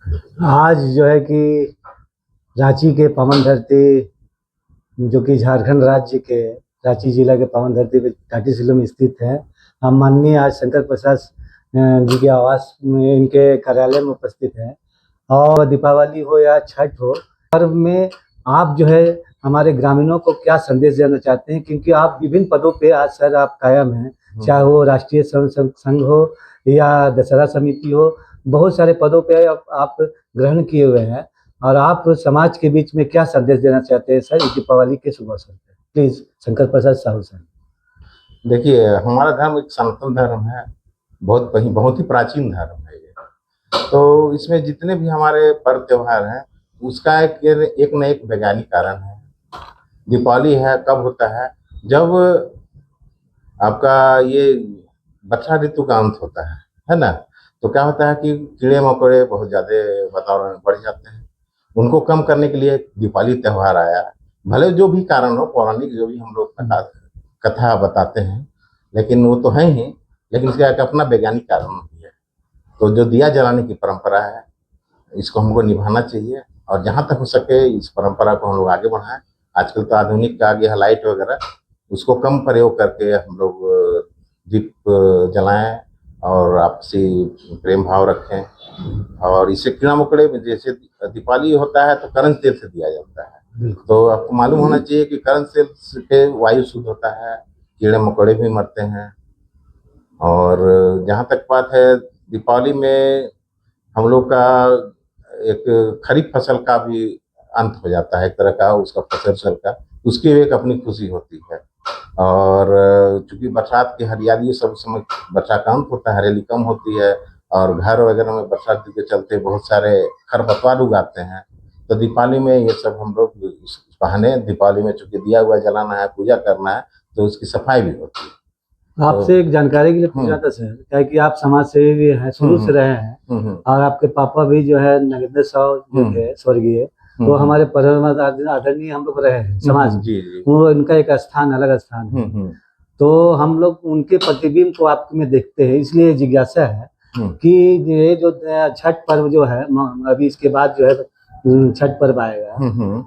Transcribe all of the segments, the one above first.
आज जो है कि रांची के पावन धरती, जो कि झारखंड राज्य के रांची जिला के पावन धरती पे घाटी जिले में स्थित है। हम माननीय आज शंकर प्रसाद जी के आवास में, इनके कार्यालय में उपस्थित हैं। और दीपावली हो या छठ हो, पर्व में आप जो है हमारे ग्रामीणों को क्या संदेश देना चाहते हैं? क्योंकि आप विभिन्न पदों पे आज सर आप कायम हैं, चाहे वो राष्ट्रीय संघ हो या दशहरा समिति हो, बहुत सारे पदों पे आप ग्रहण किए हुए हैं। और आप समाज के बीच में क्या संदेश देना चाहते हैं सर, इस दीपावली के शुभ अवसर पे? Please Shankar Prasad Sahu sir. देखिए, हमारा धर्म एक सनातन धर्म है। बहुत ही प्राचीन धर्म है ये। तो इसमें जितने भी हमारे पर्व त्योहार हैं, उसका एक न एक वैज्ञानिक कारण है। दीपावली है कब होता है? जब आपका ये वर्षा ऋतु का अंत होता है ना? तो क्या होता है कि कीड़े मकोड़े बहुत ज्यादा वातावरण में बढ़ जाते हैं। उनको कम करने के लिए दीपावली त्योहार आया। भले जो भी कारण हो, पौराणिक जो भी हम लोग कथा बताते हैं, लेकिन वो तो है ही, लेकिन इसका एक अपना वैज्ञानिक कारण भी है। तो जो दिया जलाने की परंपरा है, इसको हमको निभाना चाहिए और जहाँ तक हो सके इस परंपरा को हम लोग आगे बढ़ाएं। आजकल तो आधुनिक आ गया लाइट वगैरह, उसको कम प्रयोग करके हम लोग दीप जलाएं और आपसी प्रेम भाव रखें। और इससे कीड़ा मकोड़े, जैसे दीपावली होता है तो करंज तेल से दिया जाता है, तो आपको मालूम होना चाहिए कि करंज तेल से वायु शुद्ध होता है, कीड़े मकोड़े भी मरते हैं। और जहाँ तक बात है, दीपावली में हम लोग का एक खरीफ फसल का भी अंत हो जाता है, एक तरह का उसका फसल का, उसकी एक अपनी खुशी होती है। और चूंकि बरसात की हरियाली सब समय वर्षा का अंत होता है, हरियाली कम होती है और घर वगैरह में बरसात के चलते बहुत सारे खरपतवार उगाते हैं। तो दीपावली में ये सब हम लोग इस बहाने, दीपावली में चूंकि दिया हुआ जलाना है, पूजा करना है, तो उसकी सफाई भी होती है। आपसे एक जानकारी के लिए पूछना था सर, क्या कि आप समाज सेवी भी हैं, शुरू से रहे हैं, और आपके पापा भी जो है नगेंद्र साहू जो थे स्वर्गीय, तो हमारे परम आदरणीय हम लोग रहे हैं समाज में। वो इनका एक स्थान, अलग स्थान है। तो हम लोग उनके प्रतिबिंब को आप में देखते हैं, इसलिए जिज्ञासा है कि ये जो छठ पर्व जो है, अभी इसके बाद जो है छठ पर्व आएगा,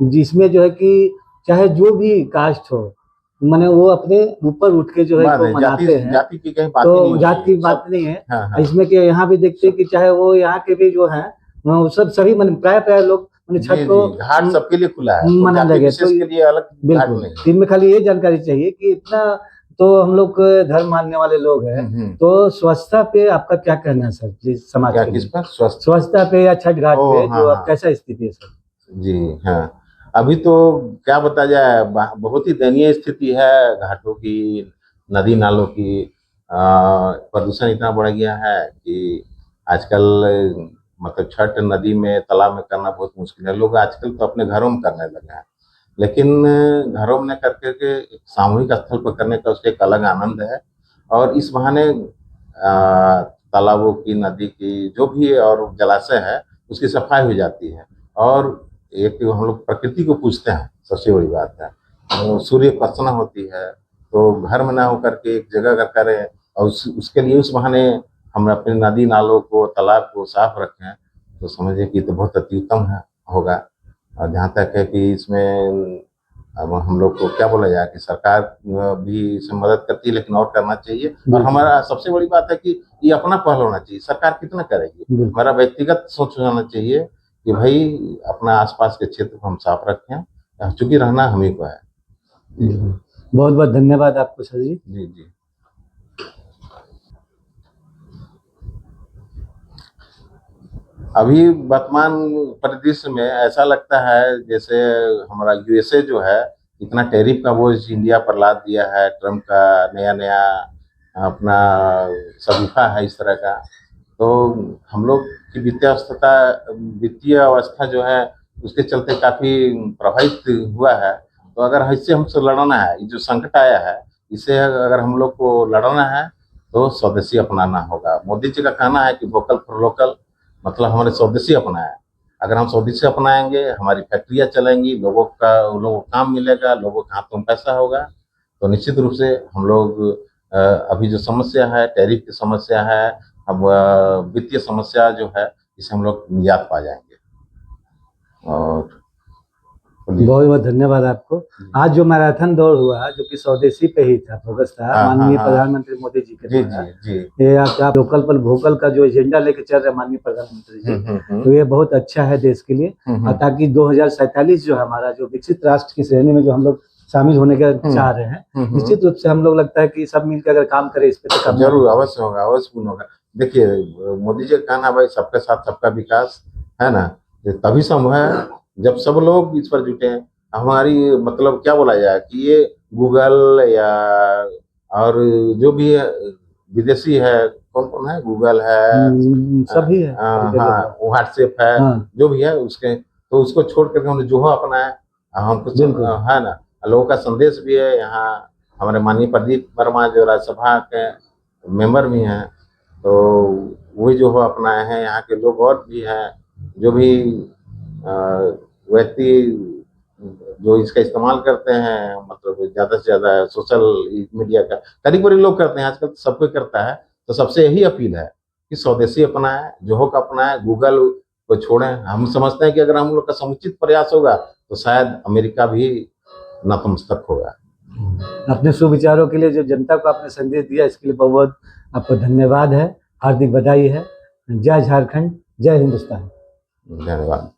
जिसमें जो है कि चाहे जो भी कास्ट हो, माने वो अपने ऊपर उठ के जो है को मनाते हैं। जाति की कहीं बात तो जाति की बात नहीं है। हाँ, हाँ। इसमें कि यहाँ भी देखते हैं कि चाहे वो यहाँ के भी जो है, वो सब सभी प्राय लोग छठ को घाट सबके लिए खुला है, मना लगे। तो के लिए अलग घाट नहीं है। इनमें खाली ये जानकारी चाहिए कि इतना तो हम लोग धर्म मानने वाले लोग हैं, तो स्वच्छता पे आपका क्या कहना है सर, प्लीज समाज के किस पर? स्वच्छता पे या छठ घाट पे जो अब कैसा स्थिति है सर? जी हाँ, अभी तो क्या बताया जाए, बहुत ही दयनीय स्थिति है घाटों की, नदी नालों की। प्रदूषण इतना बढ़ गया है कि आजकल मतलब छठ नदी में, तालाब में करना बहुत मुश्किल है। लोग आजकल तो अपने घरों में करने लगे हैं, लेकिन घरों में न करके के सामूहिक स्थल पर करने का उसका एक अलग आनंद है। और इस बहाने तालाबों की, नदी की, जो भी और जलाशय है, उसकी सफाई हो जाती है। और एक हम लोग प्रकृति को पूजते हैं, सबसे बड़ी बात है। सूर्य उपासना होती है, तो घर में ना होकर के एक जगह अगर करें और उसके लिए उस बहाने हम अपने नदी नालों को, तालाब को साफ रखें, तो समझिए कि तो बहुत अति उत्तम है होगा। और जहाँ तक है कि इसमें अब हम लोग को क्या बोला जाए कि सरकार भी इसमें मदद करती है, लेकिन और करना चाहिए। और हमारा सबसे बड़ी बात है कि ये अपना पहल होना चाहिए, सरकार कितना करेगी, हमारा व्यक्तिगत सोच होना चाहिए कि भाई अपना आसपास के क्षेत्र को हम साफ रखें, चूंकि रहना हम ही को है। बहुत बहुत धन्यवाद आपको सर जी। जी जी। अभी वर्तमान परिदृश्य में ऐसा लगता है जैसे हमारा यूएसए जो है, इतना टैरिफ का बोझ इंडिया पर लाद दिया है। ट्रम्प का नया नया अपना सलीफा है इस तरह का। तो हम लोग की वित्तीय अवस्था जो है, उसके चलते काफी प्रभावित हुआ है। तो अगर इससे हमसे लड़ना है, ये जो संकट आया है, इससे अगर हम लोग को लड़ना है, तो स्वदेशी अपनाना होगा। मोदी जी का कहना है कि वोकल फॉर लोकल, मतलब हमारे स्वदेशी अपनाए। अगर हम स्वदेशी अपनाएंगे, हमारी फैक्ट्रियाँ चलेंगी, लोगों को काम मिलेगा, लोगों के हाथों में पैसा होगा, तो निश्चित रूप से हम लोग अभी जो समस्या है, टैरिफ की समस्या है, अब वित्तीय समस्या जो है, इससे हम लोग निजात पा जाएंगे। और बोलिए। बहुत बहुत धन्यवाद आपको। आज जो मैराथन दौड़ हुआ जो कि स्वदेशी पे ही था, फोकस था, हाँ, माननीय हाँ। प्रधानमंत्री मोदी जी के जी द्वारा। जी। ये आप लोकल पर वोकल का जो एजेंडा लेके चल रहे हैं माननीय प्रधानमंत्री जी, तो ये बहुत अच्छा है देश के लिए। और ताकि 2047 जो हमारा जो विकसित राष्ट्र की श्रेणी में जो हम लोग शामिल होने का चाह रहे हैं, निश्चित रूप से हम लोग लगता है कि सब मिलकर अगर काम करें इस पे तो कामयाब जरूर, अवश्य होगा, अवश्य पूर्ण होगा। देखिए, मोदी जी का कहना भाई सबके साथ सबका विकास है ना, ये तभी संभव है जब सब लोग इस पर जुटे हैं। हमारी मतलब क्या बोला जाए कि ये गूगल या और जो भी है, विदेशी है, कौन कौन है, गूगल है, सभी है। हाँ, व्हाट्सएप है, हाँ। जो भी है उसके, तो उसको छोड़ करके हमने जो अपनाया, हमको बिल्कुल। है ना, लोगों का संदेश भी है। यहाँ हमारे माननीय प्रदीप वर्मा जो राज्यसभा के मेंबर भी हैं, तो वही जो है अपनाए हैं। यहाँ के लोग और भी हैं जो भी व्यक्ति जो इसका इस्तेमाल करते हैं, मतलब ज़्यादा से ज़्यादा सोशल मीडिया का करीब करीब लोग करते हैं, आजकल तो सब कोई करता है। तो सबसे यही अपील है कि स्वदेशी अपनाएं, जोहो का अपनाएं, गूगल को छोड़ें। हम समझते हैं कि अगर हम लोग का समुचित प्रयास होगा तो शायद अमेरिका भी नतमस्तक होगा। अपने सुविचारों के लिए जो जनता को आपने संदेश दिया, इसके लिए बहुत बहुत आपको धन्यवाद है, हार्दिक बधाई है। जय झारखंड, जय हिंदुस्तान। धन्यवाद।